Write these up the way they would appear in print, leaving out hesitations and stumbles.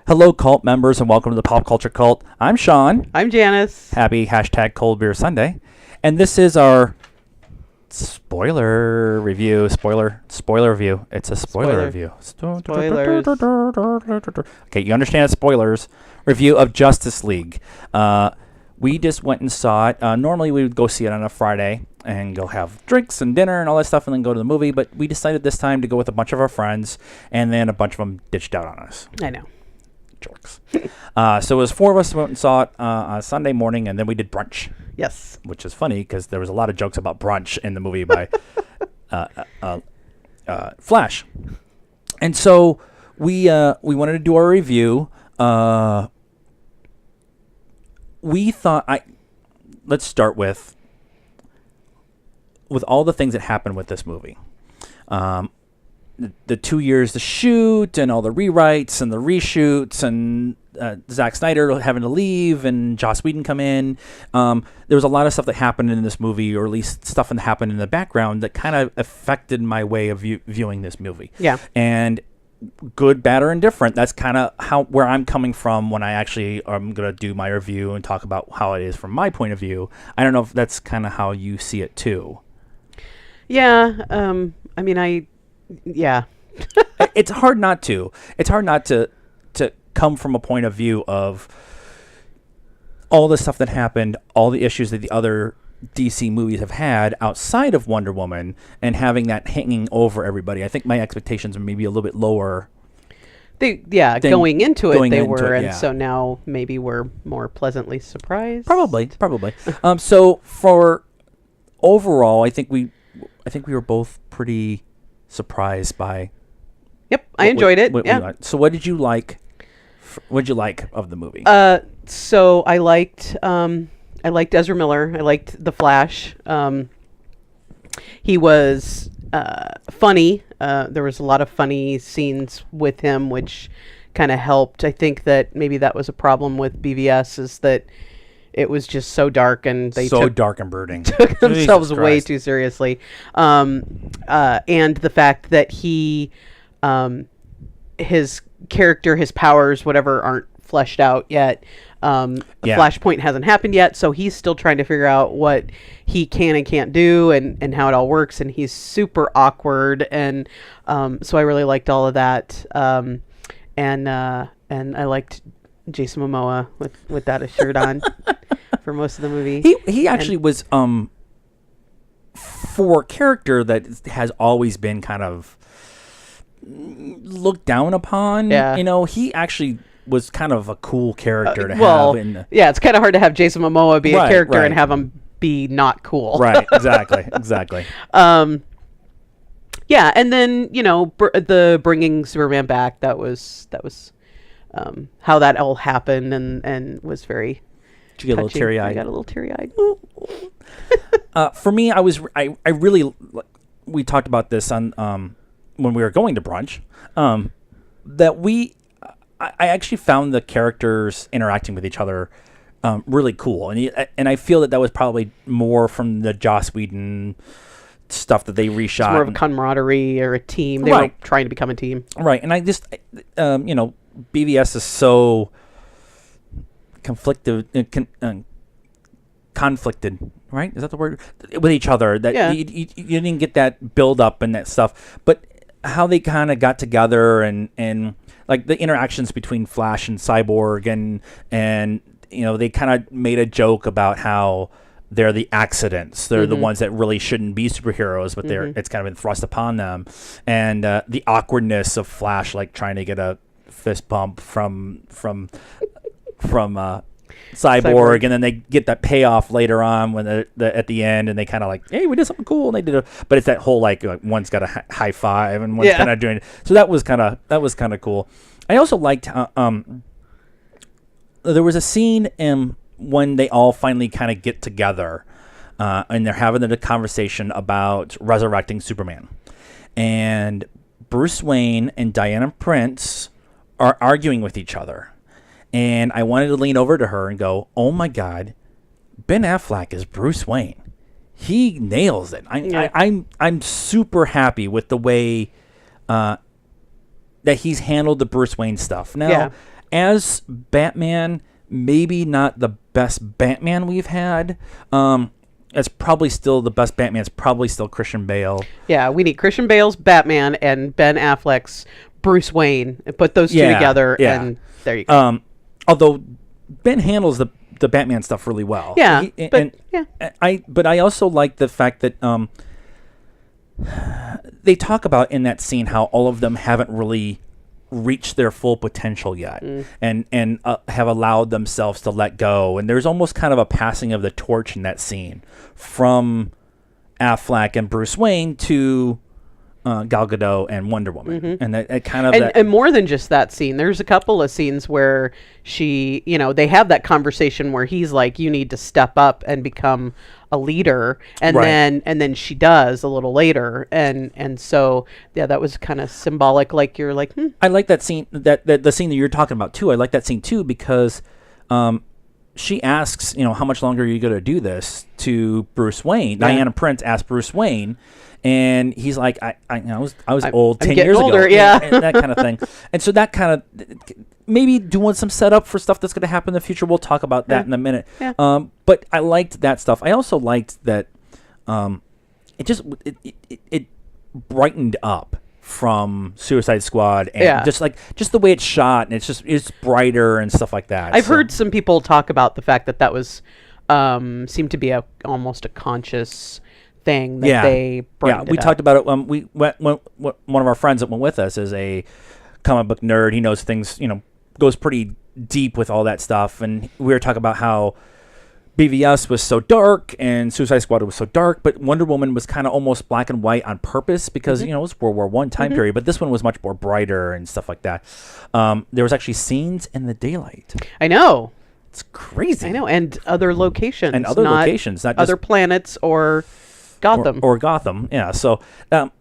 Hello, cult members, and welcome to the Pop Culture Cult. I'm Sean. I'm Janice. Happy hashtag Cold Beer Sunday. And this is our spoiler review. Spoiler review. It's a spoiler review. Spoilers. Okay, you understand it's spoilers. Review of Justice League. We just went and saw it. Normally, we would go see it on a Friday and go have drinks and dinner and all that stuff and then go to the movie. But we decided this time to go with a bunch of our friends, and then a bunch of them ditched out on us. I know. Jerks. So it was four of us who went and saw it on Sunday morning, and then we did brunch. Yes. Which is funny because there was a lot of jokes about brunch in the movie by Flash. And so we wanted to do our review. We thought let's start with all the things that happened with this movie. The 2 years to shoot and all the rewrites and the reshoots and Zack Snyder having to leave and Joss Whedon come in. There was a lot of stuff that happened in this movie, or at least stuff that happened in the background that kind of affected my way of viewing this movie. Yeah. And good, bad, or indifferent, that's kind of where I'm coming from when I actually am going to do my review and talk about how it is from my point of view. I don't know if that's kind of how you see it too. Yeah. Yeah. It's hard not to. It's hard not to come from a point of view of all the stuff that happened, all the issues that the other DC movies have had outside of Wonder Woman, and having that hanging over everybody. I think my expectations are maybe a little bit lower. Going into it, they were, yeah. And so now maybe we're more pleasantly surprised. Probably. So for overall, I think we were both pretty surprised by. Yep, I enjoyed it. Yeah. So what did you like? What did you like of the movie? So I liked Ezra Miller. I liked the Flash. He was funny. There was a lot of funny scenes with him, which kind of helped. I think that maybe that was a problem with BVS, is that it was just so dark, and they dark and brooding. took themselves way too seriously. And the fact that his character, his powers, whatever, aren't fleshed out yet. Flashpoint hasn't happened yet, so he's still trying to figure out what he can and can't do, and how it all works. And he's super awkward, and so I really liked all of that. And I liked Jason Momoa with that shirt on for most of the movie. He actually was for a character that has always been kind of looked down upon. Yeah. He actually was kind of a cool character to have. It's kind of hard to have Jason Momoa be a character and have him be not cool. Right. Exactly. Yeah, and then the bringing Superman back. That was how that all happened, and was very. Did you get a little teary-eyed? I got a little teary-eyed. For me, I really, we talked about this on when we were going to brunch, that I actually found the characters interacting with each other really cool, and I feel that was probably more from the Joss Whedon stuff that they reshot. It's more of a camaraderie or a team. They were trying to become a team, right? And I just, BVS is so conflicted, right? Is that the word? With each other, that you didn't get that build up and that stuff, but how they kind of got together and like the interactions between Flash and Cyborg and they kind of made a joke about how they're the accidents. They're the ones that really shouldn't be superheroes, but it's kind of been thrust upon them. And the awkwardness of Flash, like trying to get a fist bump from Cyborg, and then they get that payoff later on when at the end, and they kind of like, hey, we did something cool, and they did but it's that whole like one's got a high five and one's kind of doing it. So that was kind of cool. I also liked there was a scene when they all finally kind of get together, and they're having a conversation about resurrecting Superman, and Bruce Wayne and Diana Prince are arguing with each other. And I wanted to lean over to her and go, "Oh my God, Ben Affleck is Bruce Wayne. He nails it." I'm super happy with the way that he's handled the Bruce Wayne stuff. Now, as Batman, maybe not the best Batman we've had. It's probably still the best Batman. It's probably still Christian Bale. Yeah, we need Christian Bale's Batman and Ben Affleck's Bruce Wayne, and put those two together, and there you go. Although Ben handles the Batman stuff really well. Yeah, but I also like the fact that they talk about in that scene how all of them haven't really reached their full potential yet, and have allowed themselves to let go. And there's almost kind of a passing of the torch in that scene from Affleck and Bruce Wayne to Gal Gadot and Wonder Woman, and that kind of and more than just that scene. There's a couple of scenes where she, they have that conversation where he's like, "You need to step up and become a leader," and then she does a little later, and so that was kind of symbolic. Like you're like, I like that scene, that the scene that you're talking about too. I like that scene too because she asks, how much longer are you going to do this to Bruce Wayne? Yeah. Diana Prince asked Bruce Wayne. And he's like, I was old 10 years older, ago, and that kind of thing. And so that kind of maybe doing some setup for stuff that's going to happen in the future. We'll talk about that in a minute. Yeah. But I liked that stuff. I also liked that it brightened up from Suicide Squad, and just the way it's shot, and it's brighter and stuff like that. I've heard some people talk about the fact that was seemed to be almost a conscious thing that they we talked about it when one of our friends that went with us is a comic book nerd. He knows things, goes pretty deep with all that stuff, and we were talking about how BVS was so dark and Suicide Squad was so dark, but Wonder Woman was kind of almost black and white on purpose because it was World War I time period, but this one was much more brighter and stuff like that. There was actually scenes in the daylight. I know. It's crazy. I know, and other locations. Not just other planets or Gotham. Or Gotham, yeah. So that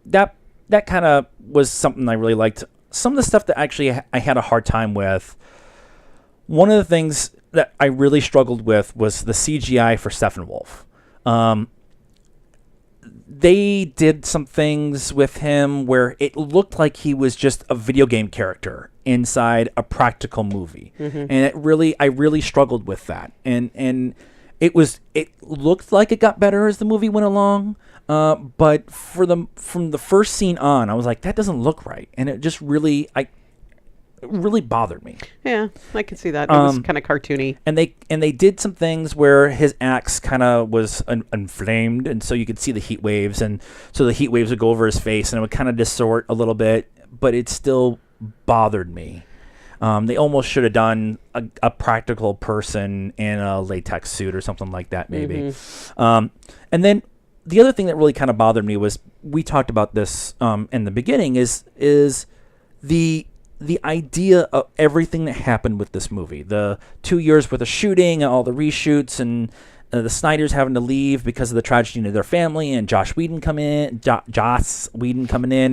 kind of was something I really liked. Some of the stuff that actually I had a hard time with, one of the things that I really struggled with was the CGI for Steppenwolf. They did some things with him where it looked like he was just a video game character inside a practical movie. And I really struggled with that. And it looked like it got better as the movie went along, but from the first scene on, I was like, that doesn't look right, and it just really bothered me. Yeah, I could see that. It was kind of cartoony, and they did some things where his axe kind of was inflamed, and so you could see the heat waves, and so the heat waves would go over his face, and it would kind of distort a little bit, but it still bothered me. They almost should have done a practical person in a latex suit or something like that, maybe. And then the other thing that really kind of bothered me was, we talked about this in the beginning, is the idea of everything that happened with this movie. The 2 years worth of shooting and all the reshoots, and the Snyders having to leave because of the tragedy of their family, and Joss Whedon coming in,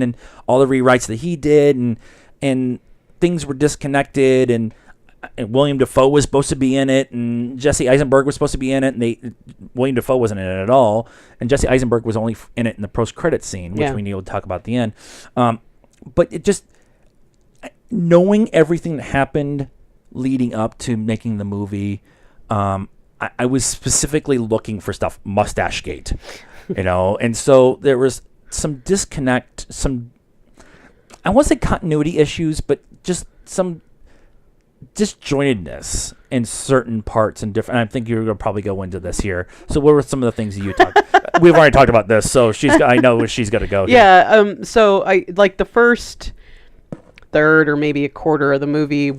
and all the rewrites that he did, and things were disconnected, and William Dafoe was supposed to be in it, and Jesse Eisenberg was supposed to be in it, and William Dafoe wasn't in it at all, and Jesse Eisenberg was only in it in the post-credits scene, which we need to talk about at the end. But it just, knowing everything that happened leading up to making the movie, I was specifically looking for stuff, Mustachegate, and so there was some disconnect, I won't say continuity issues, but just some disjointedness in certain parts and different. I think you're going to probably go into this here. So what were some of the things that you talked? We've already talked about this, so I know where she's going to go. Yeah. So I like the first third or maybe a quarter of the movie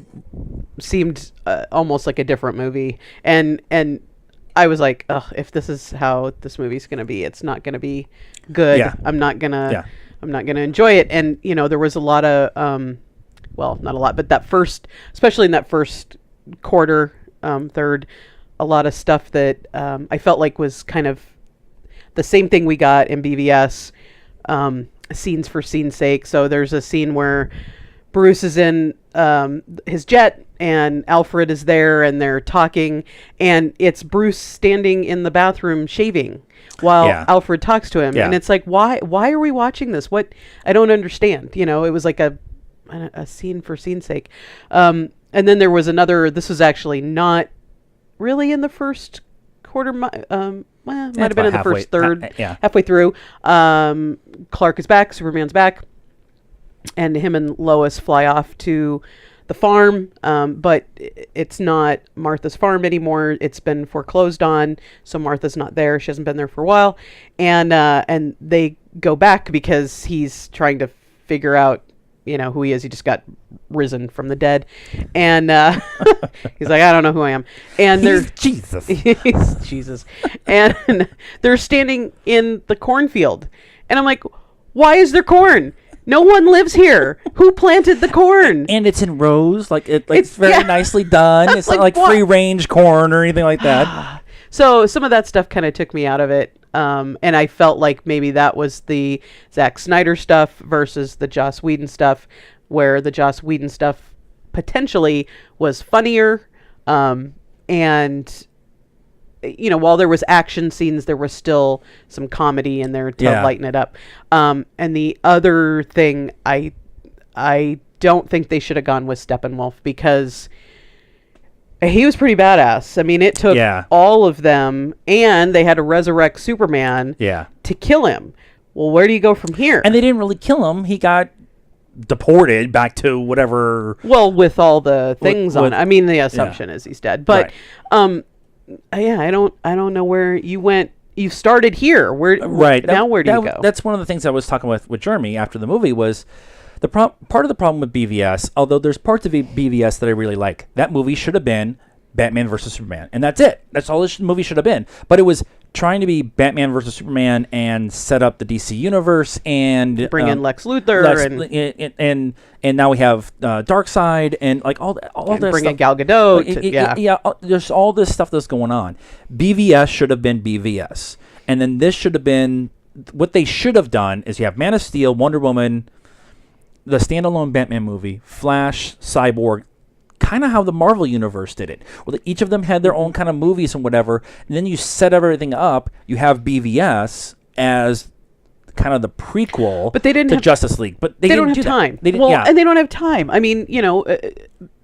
seemed almost like a different movie, and I was like, ugh, if this is how this movie's going to be, it's not going to be good. Yeah. I'm not gonna enjoy it. And there was a lot of well, not a lot, but especially in that first quarter, third, a lot of stuff that I felt like was kind of the same thing we got in BVS, scenes for scene's sake. So there's a scene where Bruce is in his jet, and Alfred is there, and they're talking, and it's Bruce standing in the bathroom shaving while Alfred talks to him. And it's like, why are we watching this? What? I don't understand. It was like a scene for scene's sake. And And then there was another. This was actually not really in the first quarter. Might have been in the first third. Halfway through. Clark is back. Superman's back, and him and Lois fly off to the farm, but it's not Martha's farm anymore. It's been foreclosed on, so Martha's not there. She hasn't been there for a while, and they go back because he's trying to figure out, who he is. He just got risen from the dead, and he's like, I don't know who I am. And he's Jesus. He's Jesus, and they're standing in the cornfield, and I'm like, why is there corn? No one lives here. Who planted the corn? And it's in rows, it's very nicely done. It's not like free range corn or anything like that. So some of that stuff kind of took me out of it. And I felt like maybe that was the Zack Snyder stuff versus the Joss Whedon stuff, where the Joss Whedon stuff potentially was funnier. And while there was action scenes, there was still some comedy in there to lighten it up. And the other thing, I don't think they should have gone with Steppenwolf, because he was pretty badass. I mean, it took all of them, and they had to resurrect Superman to kill him. Well, where do you go from here? And they didn't really kill him. He got deported back to whatever. Well, with all the things on it. I mean, the assumption is he's dead. But I don't know where you went. You started here. Where now? Where do you go? That's one of the things I was talking with Jeremy after the movie was part of the problem with BVS. Although there's parts of BVS that I really like. That movie should have been Batman versus Superman, and that's it. That's all this movie should have been. But it was trying to be Batman versus Superman and set up the DC universe and bring in Lex Luthor and now we have Darkseid and like all that bring stuff. in Gal Gadot. There's all this stuff that's going on. BVS should have been BVS, and then this should have been what they should have done. Is you have Man of Steel, Wonder Woman, the standalone Batman movie, Flash, Cyborg. Kind of how the Marvel Universe did it. Well, each of them had their own kind of movies and whatever, and then you set everything up. You have BVS as kind of the prequel to Justice League. But they don't have time. And they don't have time. I mean,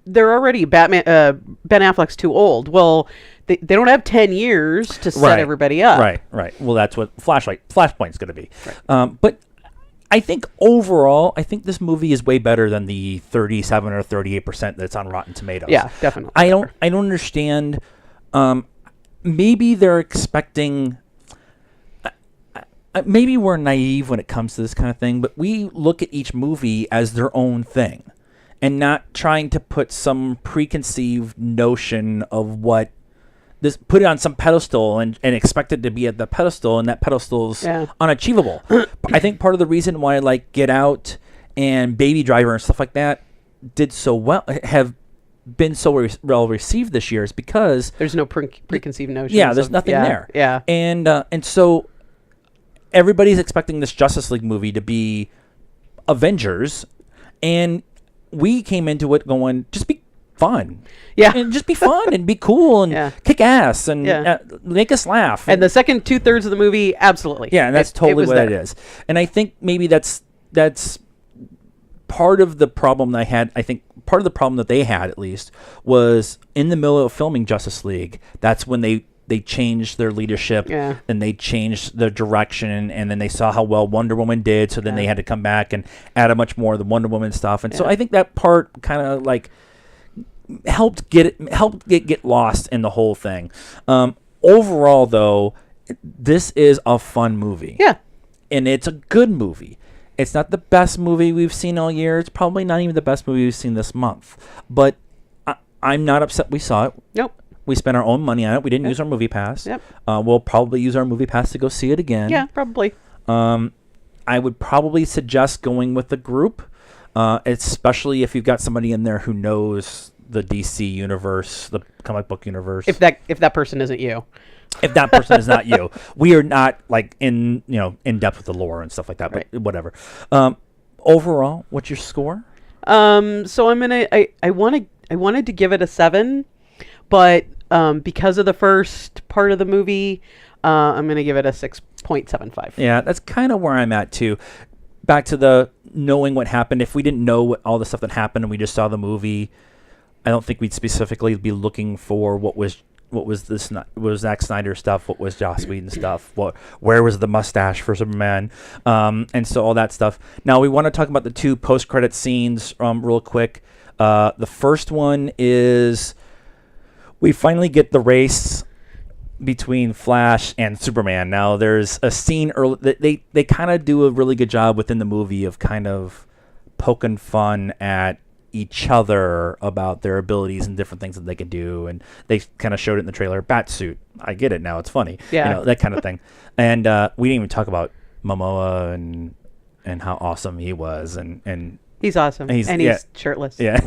they're already Ben Affleck's too old. Well, they don't have 10 years to set everybody up. Right. Well, that's what Flashpoint's going to be. Right. But I think overall, this movie is way better than the 37 or 38% that's on Rotten Tomatoes. Yeah, definitely. I don't understand. Maybe they're expecting. Maybe we're naive when it comes to this kind of thing, but we look at each movie as their own thing, and not trying to put some preconceived notion of what. Put it on some pedestal and expect it to be at the pedestal, and that pedestal's unachievable. I think part of the reason why Get Out and Baby Driver and stuff like that did so well, have been so well received this year, is because there's no preconceived notions. Yeah, there's nothing there. Yeah, and so everybody's expecting this Justice League movie to be Avengers, and we came into it going, just be fun. Yeah. And just be fun and be cool and kick ass and make us laugh. And the second 2/3 of the movie, absolutely. Yeah, and that's totally what it is. And I think maybe that's part of the problem I had. I think part of the problem that they had, at least, was in the middle of filming Justice League. That's when they changed their leadership and they changed their direction, and then they saw how well Wonder Woman did, so then they had to come back and add a much more of the Wonder Woman stuff. And so I think that part kind of helped get lost in the whole thing. Overall, though, this is a fun movie. Yeah. And it's a good movie. It's not the best movie we've seen all year. It's probably not even the best movie we've seen this month. But I'm not upset we saw it. Nope. We spent our own money on it. We didn't use our movie pass. Yep. We'll probably use our movie pass to go see it again. Yeah, probably. I would probably suggest going with the group, especially if you've got somebody in there who knows the DC universe, the comic book universe. If that person isn't you. If that person is not you. We are not in depth with the lore and stuff like that, but whatever. Overall, what's your score? So I wanted to give it a 7, but because of the first part of the movie, I'm going to give it a 6.75. Yeah, that's kind of where I'm at too. Back to the knowing what happened. If we didn't know all the stuff that happened and we just saw the movie, I don't think we'd specifically be looking for what was Zack Snyder stuff, what was Joss Whedon stuff, where was the mustache for Superman, and so all that stuff. Now we want to talk about the 2 post-credit scenes real quick. The first one is we finally get the race between Flash and Superman. Now there's a scene early, they kind of do a really good job within the movie of kind of poking fun at each other about their abilities and different things that they can do, and they kind of showed it in the trailer. Batsuit, I get it now, it's funny, that kind of thing. And we didn't even talk about Momoa and how awesome he was, and he's awesome, and he's shirtless. Yeah.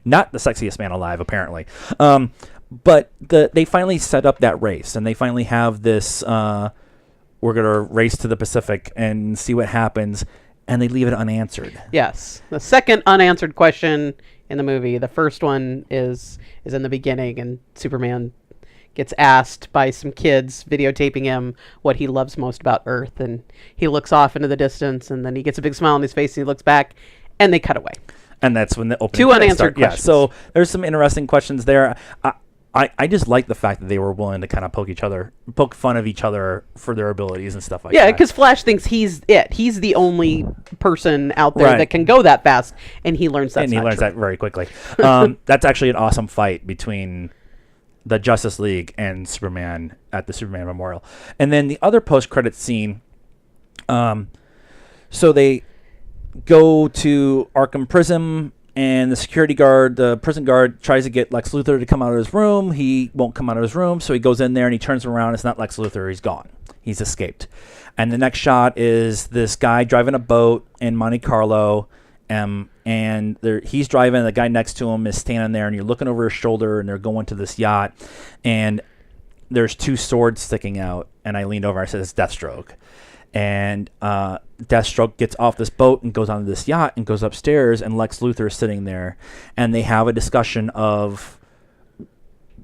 Not the sexiest man alive, apparently. But they finally set up that race, and they finally have this, we're going to race to the Pacific and see what happens, and they leave it unanswered. Yes. The second unanswered question in the movie. The first one is in the beginning, and Superman gets asked by some kids videotaping him what he loves most about Earth, and he looks off into the distance, and then he gets a big smile on his face, and he looks back, and they cut away. And that's when the opening 2 unanswered questions. Yeah, so there's some interesting questions there. I just like the fact that they were willing to kind of poke fun of each other for their abilities and stuff like that. Yeah, because Flash thinks he's it. He's the only person out there that can go that fast, and he learns that. And he learns that very quickly. That's actually an awesome fight between the Justice League and Superman at the Superman Memorial. And then the other post-credit scene, so they go to Arkham Prison, and the prison guard tries to get Lex Luthor to come out of his room. He won't come out of his room, so he goes in there and he turns around. It's not Lex Luthor. He's gone. He's escaped. And the next shot is this guy driving a boat in Monte Carlo, and he's driving. The guy next to him is standing there, and you're looking over his shoulder, and they're going to this yacht, and there's 2 swords sticking out. And I leaned over and I said, "It's Deathstroke." And Deathstroke gets off this boat and goes onto this yacht and goes upstairs, and Lex Luthor is sitting there, and they have a discussion of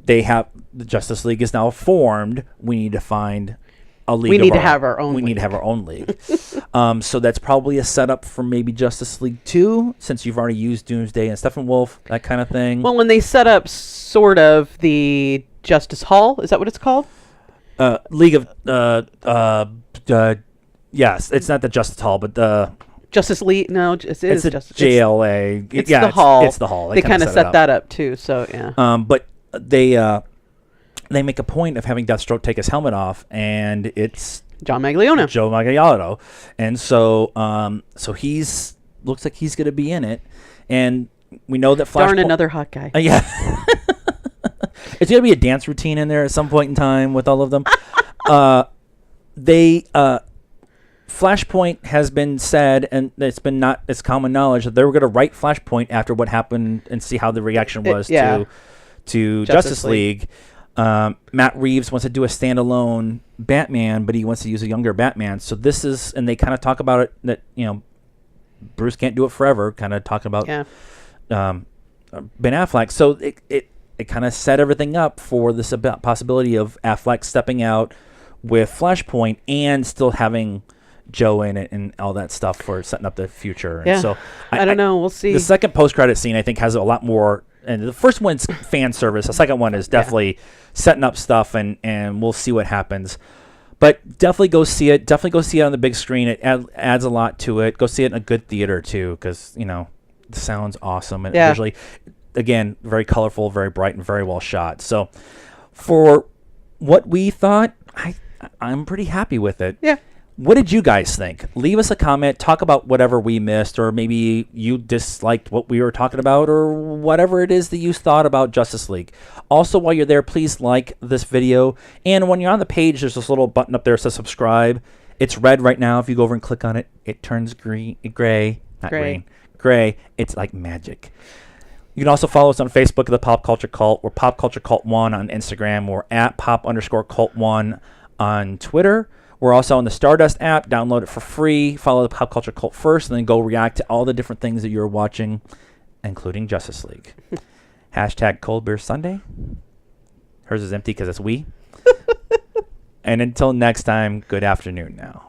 the Justice League is now formed. We need to find a league. We need to have our own league. So that's probably a setup for maybe Justice League 2, since you've already used Doomsday and Steppenwolf, that kind of thing. Well, when they set up sort of the Justice Hall, is that what it's called? League of yes, it's not the Justice Hall, but the Justice League. No, it's the Justice JLA. It's the hall. It's the hall. They kind of set that up too. So yeah. But they make a point of having Deathstroke take his helmet off, and it's Joe Magliano, and so he's looks like he's going to be in it, and we know that Flashpoint. Darn, another hot guy. Yeah. It's going to be a dance routine in there at some point in time with all of them. Flashpoint has been said, and it's common knowledge that they were going to write Flashpoint after what happened and see how the reaction was to Justice League. Matt Reeves wants to do a standalone Batman, but he wants to use a younger Batman. So this is, and they kind of talk about it that Bruce can't do it forever. Kind of talking about Ben Affleck. So it kind of set everything up for this possibility of Affleck stepping out with Flashpoint and still having Joe in it and all that stuff for setting up the future. And so I don't know. We'll see. The second post-credit scene, I think, has a lot more. And the first one's fan service. The second one is definitely setting up stuff, and we'll see what happens. But definitely go see it. Definitely go see it on the big screen. It adds a lot to it. Go see it in a good theater, too, because, the sound's awesome. And visually, again, very colorful, very bright, and very well shot. So for what we thought, I'm pretty happy with it. Yeah. What did you guys think? Leave us a comment. Talk about whatever we missed, or maybe you disliked what we were talking about, or whatever it is that you thought about Justice League. Also, while you're there, please like this video. And when you're on the page, there's this little button up there that says subscribe. It's red right now. If you go over and click on it, it turns gray. It's like magic. You can also follow us on Facebook at the Pop Culture Cult. We're PopCultureCult1 on Instagram. We're at Pop_Cult1 on Twitter. We're also on the Stardust app. Download it for free. Follow the Pop Culture Cult first, and then go react to all the different things that you're watching, including Justice League. Hashtag Cold Beer Sunday. Hers is empty because it's we. And until next time, good afternoon now.